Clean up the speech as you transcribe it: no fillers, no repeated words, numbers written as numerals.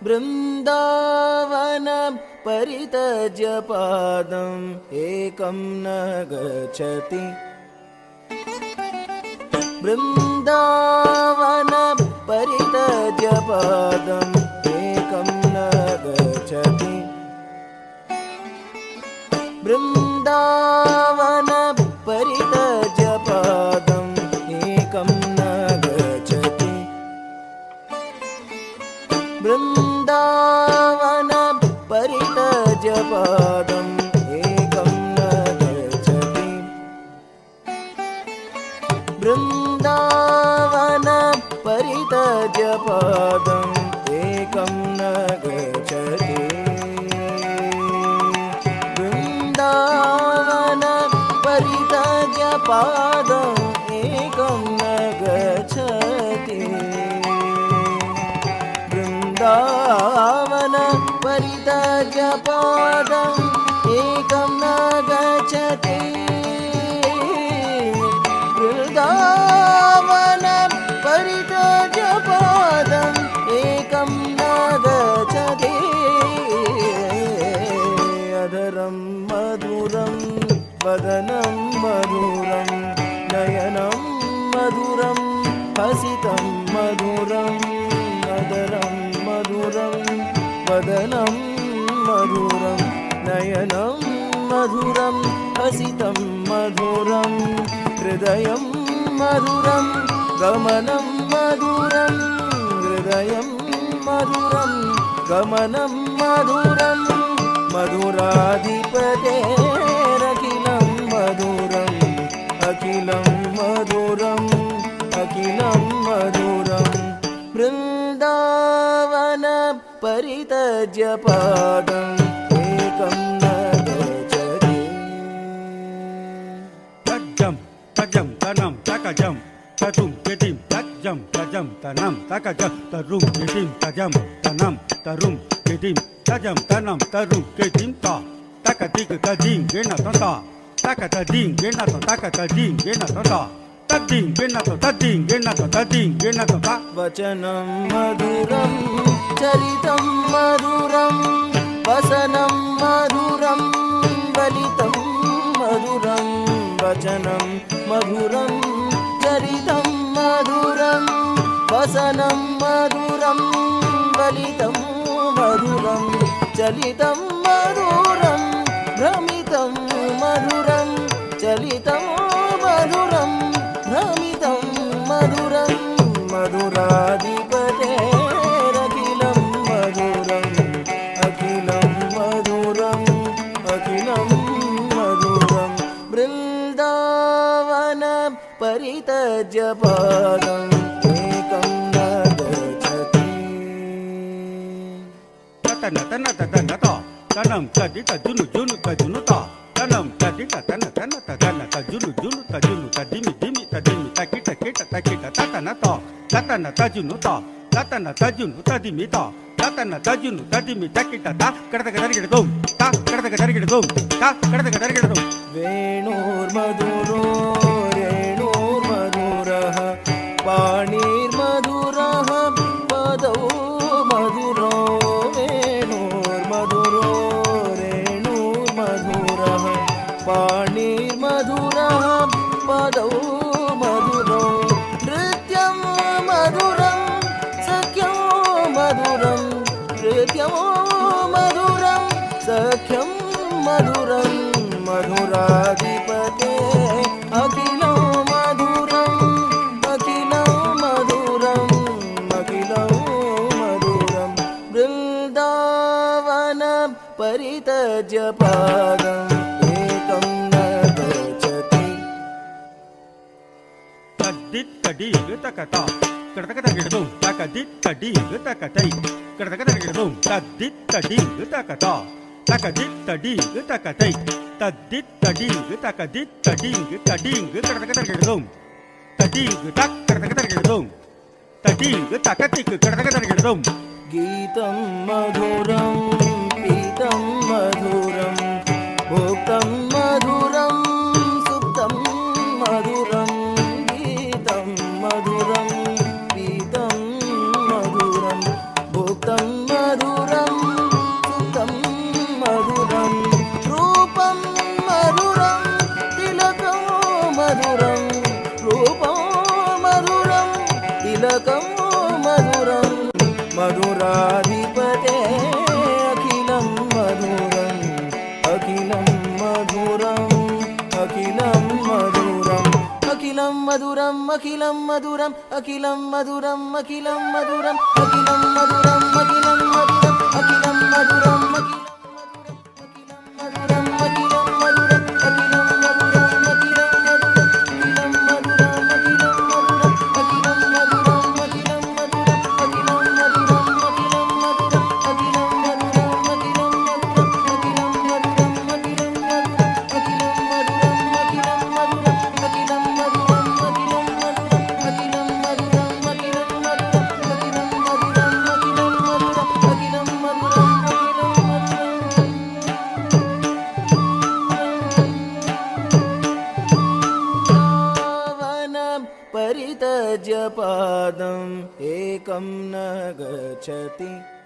बृन्दावन परितज्य पादम् एकं न गच्छति बृन्दावन परितज्य पादम् एकं न गच्छति बृन्दावन परितज्य पादम् एकं न गच्छति बृन्दावन परितज्य पादम् एकं न गच्छति बृन्दावन परितज्य पादम् एकं न गच्छति बृन्दावन परितज्य पादम् एकं न गच्छति बृन्दावन परितज्य पादम् एकं न गच्छति बृन्दावन परितज्य पादम् एकं न गच्छति अधरं मधुरं वदनं मधुरं नयनं मधुरं हसितं मधुरम् अधरं मधुरं वदनं मधुरं नयनं मधुरं हसितं मधुरं हृदयं मधुरं गमनं मधुरं हृदयं मधुरं गमनं मधुरं मधुराधिपतेरखिलं मधुरम् अखिलं मधुरम् अखिलं मधुरम् बृन्दावन परितज्य पादम् एकं न गच्छति तज्जं तजं तनं तकजं ततुं यतिं तज्जं तजं तनं तकजं तरुं यतिं तजं तनं तरुं यतिं तजं तनं तरुं यतिं ता तकतिक तजिं गेन तता तकतजिं गेन तकतजिं गेन तता तद्दिं गेन तद्दिं गेन तद्दिं गेन तता वचनं मधुरं चरितं मधुरं वसनं मधुरं वलितं मधुरं वचनं मधुरं चरितं मधुरं वसनं मधुरं वलितं मधुरं चलितं मधुरं भ्रमितं मधुरं चलितं मधुरं भ्रमितं मधुरं मधुराधिपतेरखिलं मधुरम् अखिलं मधुरम् अखिलं मधुरं बृन्दावन परितज्य पादम् एकं न गच्छति ततन तन ततन ता तनं तदि तजुनु जुनु तजुनु ता तनं तदि ततन तन ततन तजुनु जुनु तजुनु तदिमि दिमि तदिमि तकिट किट तकिट ततन ता ततन तजुनु ता ततन तजुनु तदिमि ता ततन तजुनु तदिमि तकिट ता कडतक दरिगिडदों ता कडतक दरिगिडदों ता कडतक दरिगिडदों वेणुर्मधुरो रेणुर्मधुरः पाणिर्मधुरः पदौ मधुरो वेणुर्मधुरो रेणुर्मधुरः पाणिर्मधुरः पदौ मधुरो नृत्यं मधुरं सख्यं मधुरं नृत्यं मधुरं सख्यं मधुरं मधुराधिपते अखिलं मधुरम् अखिलं मधुरम् अखिलं मधुरं बृन्दावन परितज्य पादम् एकं न गच्छति तद्दित्तडीग तकता कडतक दरिगिडदों तकदित्तडीग तकतै कडतक दरिगिडदों तद्दित्तडीग तकता तकदित्तडीग तकतै तद्दित्तडीग तकदित्तडीग तडीग कडतक दरिगिडदों तडीग तक कडतक दरिगिडदों तडीग तकतिक कडतक दरिगिडदों गीतं मधुरं पीतं मधुरं भोक्तं मधुरं सुप्तं मधुरं गीतं मधुरं पीतं मधुरं भोक्तं अखिलं मधुरम् अखिलं मधुरम् अखिलं मधुरम् अखिलं मधुरम् अखिलं मधुरम् अखिलं मधुरम् अखिलं मधुरम् परितज्य पादम् एकं न गच्छति।